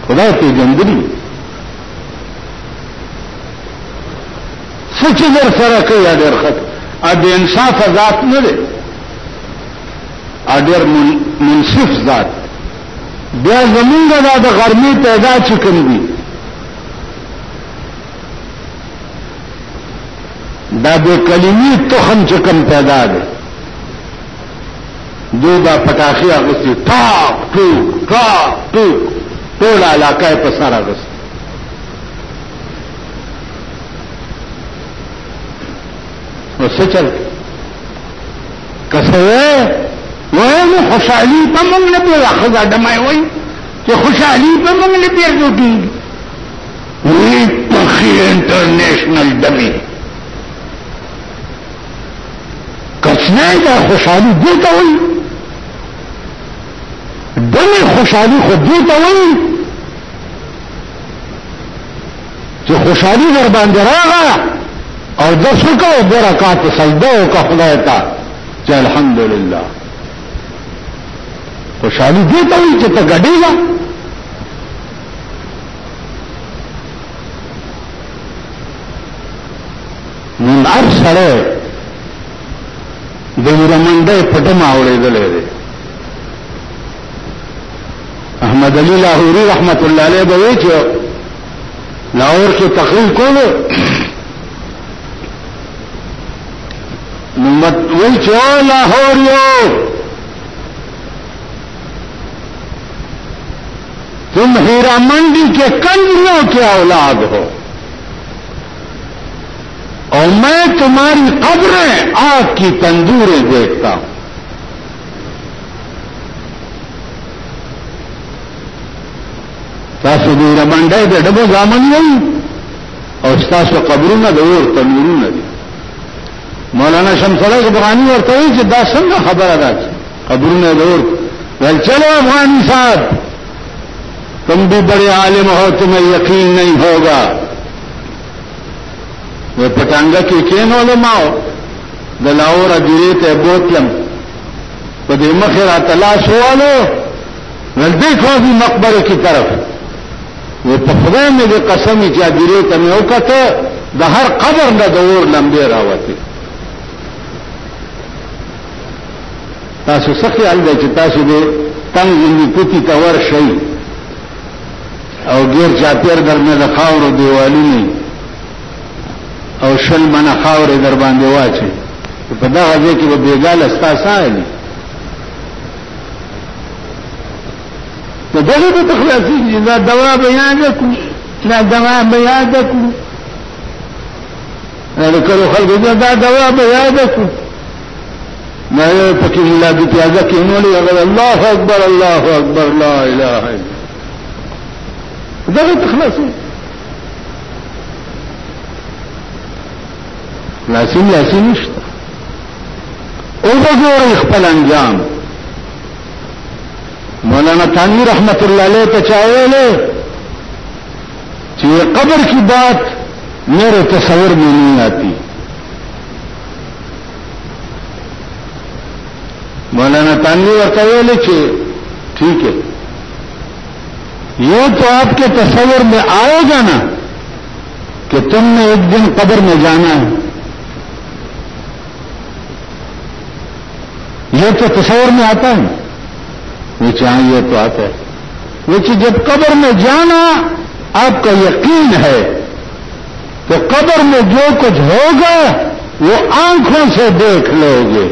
خدای پیژندلی سچ در سره کوي اډر خط ا د انصاف ذات نه دی اډر منصف ذات بیا زمونږه دا د غرمې پیدا چکن دي دا د کلمې تخم چکم پیدا دی دو دا پټاخي اغسطي ټاک ټوک ټاک ټوک ټول علاقه په سر اغسطي نو سچل کسوه وایو خوشحالی په موږ نه پیدا خدا دمای وای چې خوشحالی په موږ نه پیدا کیږي وی پخې انټرنیشنل دمي کښنه دا خوشحالی دته وای دمي خوشحالی خو دته وای چې خوشحالی ور باندې راغله او دسو کا او برکات سجده او کا خدای تا چې الحمدلله خوشحالی دیتا ہوئی چې ته غډې وا نن هر سره د ورمنده پټه ماوړېدلې ده احمد علی لاهوري رحمت الله علیه به وی چې لاهور کې تقریر کولو نمت وی چې لاهور یو تم ہیرا منڈی کے کنجریوں کے اولاد ہو اور میں تمہاری قبریں آگ کی تندوریں دیکھتا ہوں تاسو ہیرا منڈی دے ڈبو زامن نہیں اور تاسو قبروں نہ دور تنوروں نہ دی مولانا شمسالہ غبرانی اور توئی کہ دا څنګه خبره ده قبروں نہ دور ول چلو افغانی صاحب تم بھی بڑے عالم ہو تمہیں یقین نہیں ہوگا وہ پٹانگا کی کین علماء دلاور اجریت بوتلم پدې مخرا تلاش والو ول دیکھو بھی مقبره کی طرف وہ پخوے میں جو قسمی چې اجریت مې وکړه د هر قبر نه دور لمبه راوته تاسو څه خیال دی چې تاسو دې څنګه کوتی تور شي او غیر چاپیر در میں خاور دیوالونی او شل من خاور در باندې واچي په دا غږی کې به بیګال استاسایلی ته دغه په تخلاصي دا دوا بیان کو دا دوا بیان کو دا کړو خلکو دا دوا بیان کو نه پکې ملادي پیاده کې نو لري الله اکبر لا اله الا دغه تخلصي لازم نشته او وګورئ خپل انجام مولانا ثانی رحمت الله علیه ته چاویلې چې قبر کی بات میرے تصور میں نہیں آتی مولانا ثانی ورته ویلې چې ٹھیک ہے یہ تو آپ کے تصور میں آئے گا نا کہ تم نے ایک دن قبر میں جانا ہے یہ تو تصور میں آتا ہے وہ چاہے یہ تو آتا ہے وہ جب قبر میں جانا آپ کا یقین ہے تو قبر میں جو کچھ ہوگا وہ آنکھوں سے دیکھ لو گے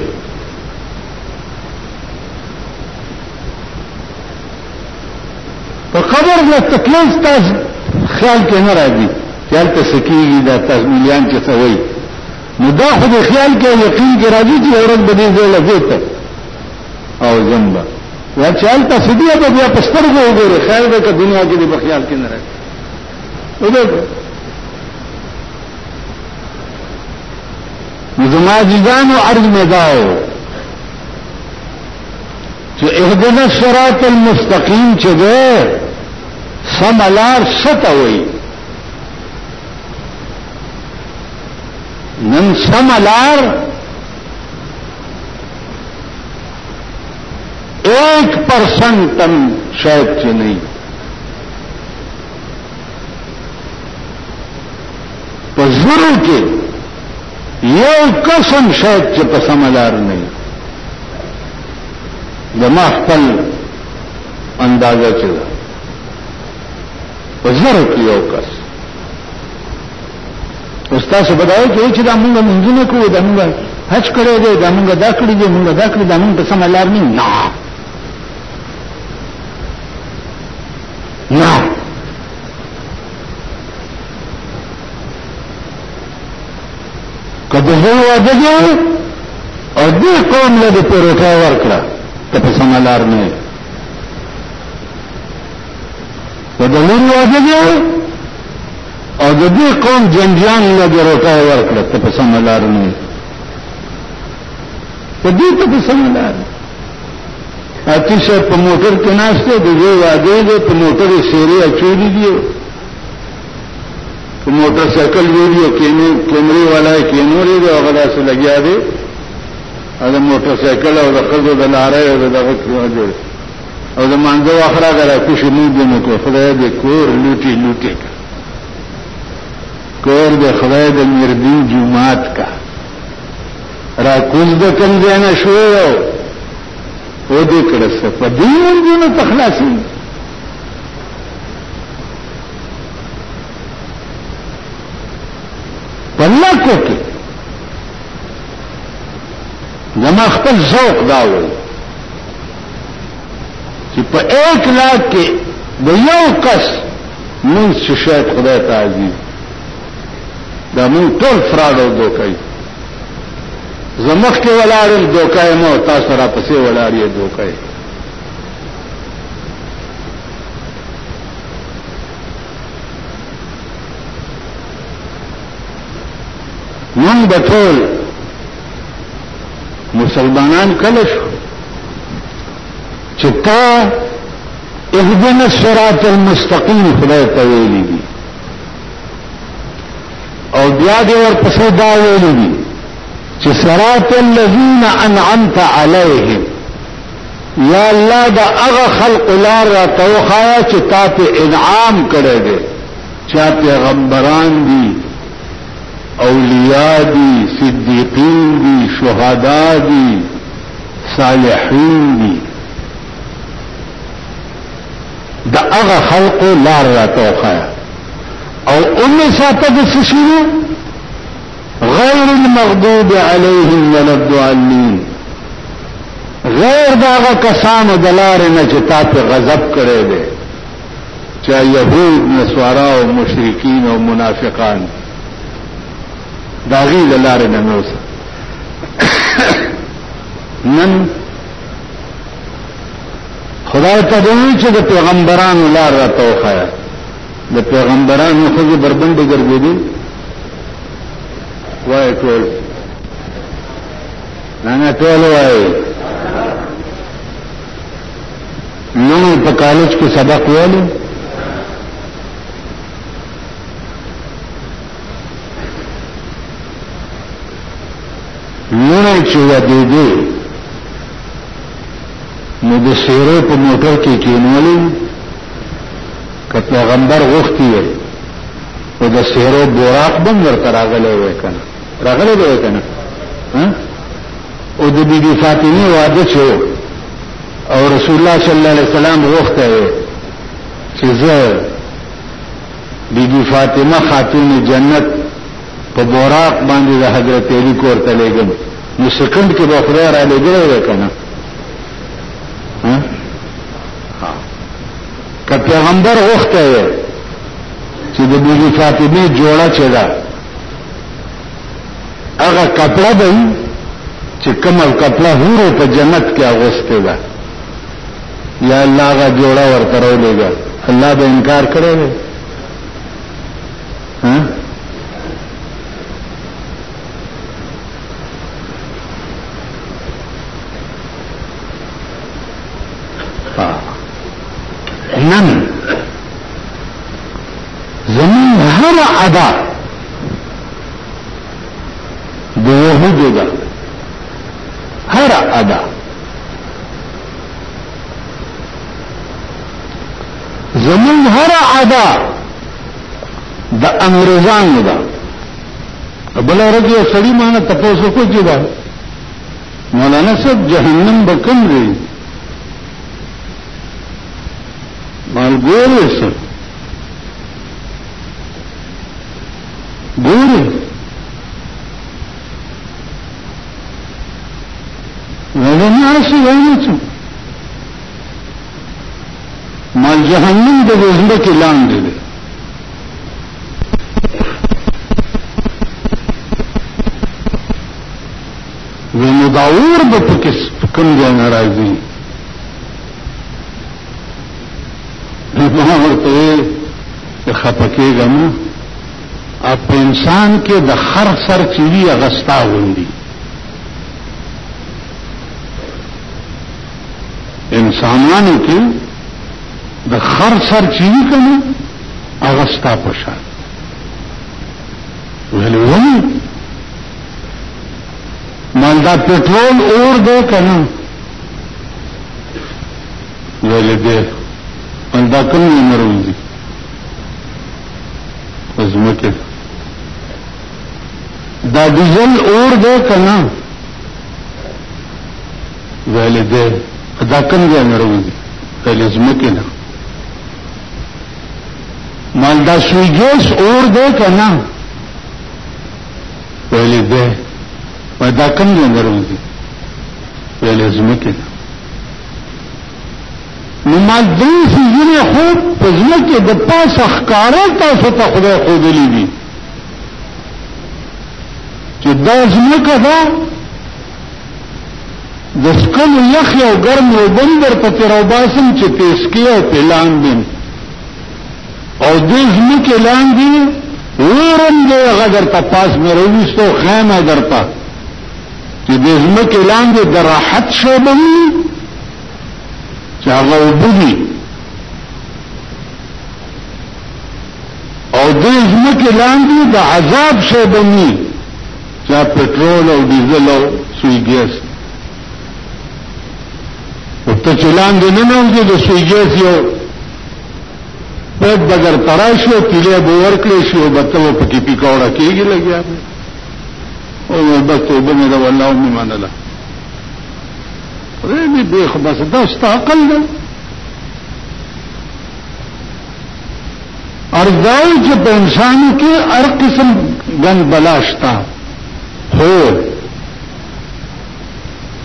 تو خبر میں تکلیف تاس خیال کے نہ راځي خیال ته سکیږي دا تزمیلیان کې څه وایي نو دا خو د خیال کې یقین کې راځي چې اورنګ بدې ځای لګیته او زمبا چل تصدیه به بیا پستر کو وګوره خیر ده که دنیا کې د بخیال کې نه راځي وګوره زما جزانو عرض مداو چې اهدنا الصراط المستقیم چې ده سملار ستوي نن سملار 1% تم شاید چې نه په زرو کې یو قسم شاید چې په سملار نه د ما خپل اندازه چې په زرو کې یو کس استاد څه بدایي چې دا موږ منځونه کوو دا موږ حج کړی دی دا موږ دا کړی دی موږ دا کړی دا موږ په سملار نه نه کله هو واجب او دې قوم له پروټا ورکړه ته په سملار نه کله هو واجب او دې قوم جنجان له پروټا ورکړه ته په سملار نه دې ته په سملار اته په موټر کې ناشته دی واجب په موټر سیری اچولې دی موٹر سائیکل ویڈیو کیمرے والا کیمرے دے اور غدا سے لگیا دے اور موٹر سائیکل اور خود لا رہے اور مانگو آخرا کرا کچھ نہیں دینے کو خدا دے کور لوٹی لوٹے کا کور دے خدا دے مردی جماعت کا را کچھ دے کم دینا شوئے وہ دے کر سکتا دین دونوں تخلاصی اللہ کو کہ زما خپل ذوق داوي چې په 1 لاکھ کې د یو کس مونږ شاید خدای تعالی دا مونږ ټول فراډ او دوکای زمخ کې ولاړل دوکای مو تاسو را پسې ولاړې دوکای من بطول مسلمانان کله شو چې تا اهدنا الصراط المستقیم خدای ته ویلي دي او بیا دې ورپسې دا ویلي دي چې صراط الذین انعمت علیهم یا الله دا هغه خلق لار را توخایا چې تا ته انعام کړی دی چا پیغمبران دي اولیاء دی صدیقین دی شہداء دی صالحین دی دا اغا خلق لار را توخایا او ساتا دی سشیرو غیر المغضوب علیہم ولا الضالین غیر دا اغا کسان دلارنا چتا پہ غضب کرے دے چاہے یہود نسوارا و مشرکین و منافقان داغی للار نموسا نن خدای تدوی چې د پیغمبرانو لار را توخایا د پیغمبرانو خو بربندې ګرځېدي وای ټول نه ټول وای نو په کالج کې سبق وایي لونه چې ودی دی نو د سیرو په موټر کې کېنولې که پیغمبر غوښتي او د سیرو بوراق بم ورته راغلی وای کنه راغلی دی کنه او د بیبي فاطمه واده شو او رسول الله صلی الله علیه وسلم غوښته چې زه بیبي فاطمه خاتون جنت په بوراق باندې د حضرت علی کور ته لګم نو سکند کې به خدای را لګره وکنه که پیغمبر وخته چې د بیبي فاطمه جوړه چدا هغه کپڑا دی چې کومه کپڑا هورو په جنت کې اغوسته ده یا الله غا جوړا ورکړو لګا الله به انکار کړو ها نن زمین هر ادا د یهودو ده هر ادا زمین هر ادا د انګريزانو ده بل ورځ سړی مانه تاسو کو چې دا مولانا صاحب جهنم بکم دی مال ګورې سر ګورې ولنه اسی وایي چې مال جهنم د وزنه کې لاندې دی ونو دا اور به پکې کوم ځای ناراضي ما ورته خپکیږه نو اپ انسان کې د هر سر چوي اغستا وندي انسانانو کې د هر سر چوي کنه اغستا پښه ولې مال دا پټرول اور دې کنه ولې دې دا کوم مروزي ازمکه دا ډیزل اور دې کنه ولې دې دا کوم مروزي ولې ازمکه نه مال دا سویګس اور دې کنه ولې دې دا کوم مروزي ولې ازمکه نه نماز دې سيزونه خوب پزما کې د پاسه ښکارا تاسو ته خدای خو دې دي چې دا ځمکه ده د سکل یخ او ګرم او بندر په تروباسم چې تسکی او پلان دي او دې ځمکه لاندې ورم دې غدر ته پاس مې رويستو خیمه درته چې دې ځمکه لاندې د راحت شو بني چاغه وبدي او دې ځمکه لاندې د عذاب شو بني چا پټرول او ډیزل او سوی ګیس او ته چلان دې نه نوځي د سوی ګیس یو په بغیر تراشو پیله به ورکړې شو بتو پکې پیکاوړه کېږي لګیا او بس ته به مې دا والله مې منله رېمې به خبره دا ستاقل ده ارزاو چې په انسان کې هر قسم ګن بلاشتا هو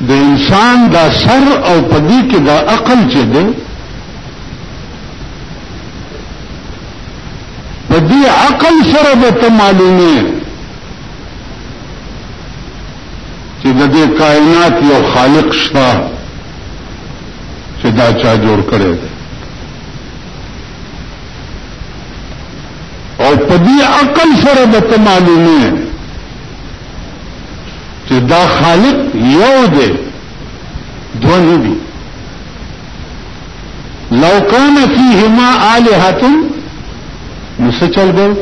د انسان دا سر او پدې کې دا عقل چې ده پدې عقل سره به معلومه چې د دې کائنات یو خالق شته چې دا چا جوړ کړی دی او په دې عقل سره به معلومه چې دا خالق یو دی دوه نه دي لو کان فیهما آلهة نو څه چل به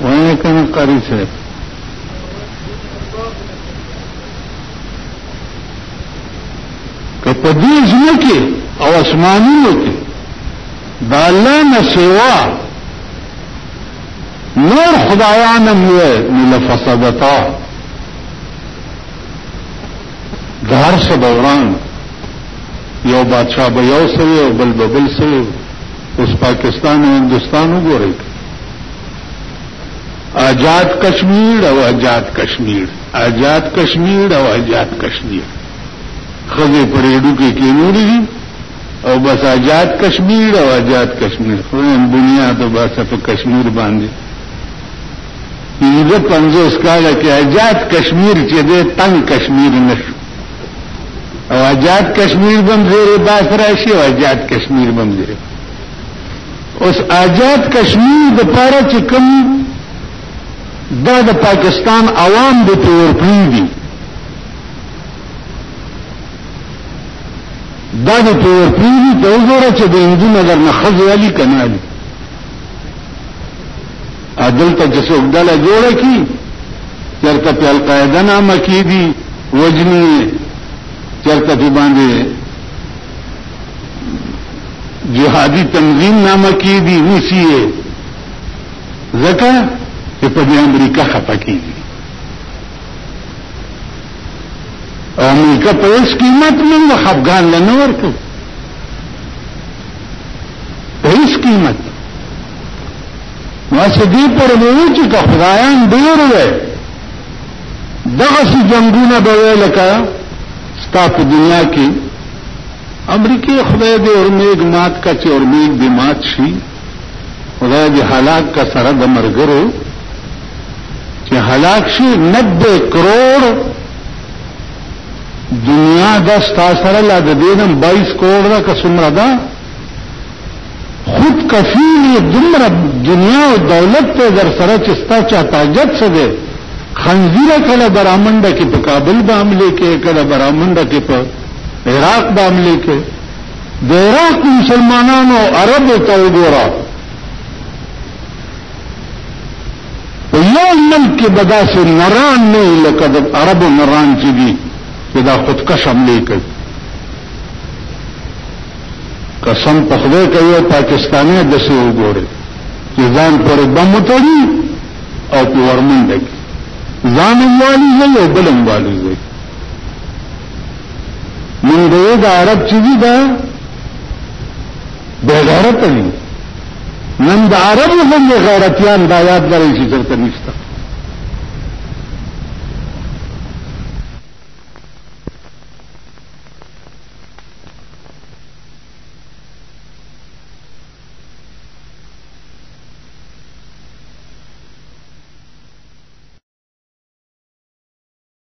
وایي کنه قاری صاحب که په دې ځمکه او اسمانونو کې د الله نه سوا نور خدایان موي لفسدتا د هر څه دوران یو بادشاہ به یو سوي او بل بل سوي اوس پاکستان او هندستان وګورئ آزاد کشمیر او آزاد کشمیر آزاد کشمیر او آزاد کشمیر خزه پریډو کې کېنوري او بس آزاد کشمیر او آزاد کشمیر خو دنیا ته بس په کشمیر باندې یوه 50 کاله کې آزاد کشمیر چې دې تنگ کشمیر نشو او آزاد کشمیر بم زیر باس راشي او آزاد کشمیر بم زیر اوس آزاد کشمیر د پاره چې کوم دا د پاکستان عوام د تور پریدي دا د تور پریدي د وګوره چې د هندو نظر نه خزوالي کنالي عدل ته چې څوک ډله جوړه کی چرته په القاعده نامه کی دي وجنی چرته په باندې جهادي تنظیم نامه کی دي وسیه زکه چې په امریکا خپه کیږي امریکا په هیڅ قیمت موږ افغان نه ورکو په هیڅ قیمت واسه دې پر موږ چې خدایان ډیر وي دغه سي جنگونه به لکه ستا په دنیا کې امریکای خدای دې اور میګ مات کا چې اور میګ دې مات شي خدای دې هلاک کا سره د مرګرو چې هلاک شي 90 کروڑ دنیا د ستا سره لا د دینم 22 کروڑ دا کسمره ده خود کفیل دمر دنیا او دولت ته در سره چې ستا چا تاجت څه ده خنزیره کله برامنډه کې په کابل باندې کې کله برامنډه کې په عراق باندې کې د عراق مسلمانانو عربو ته وګوره په یو ملک کې بداسه نران نه لکه د عربو نران چې دي دا خودکش حمله کوي قسم په خدای کوي پاکستاني د څه وګوره چې ځان پر بم وتړي او په ورمنډه کې ځان والی وي او بلم والی وي من د عرب چې دي دا بغیرت دي نن د عربو هم غیرتيان دا یاد لري چې ترته نشته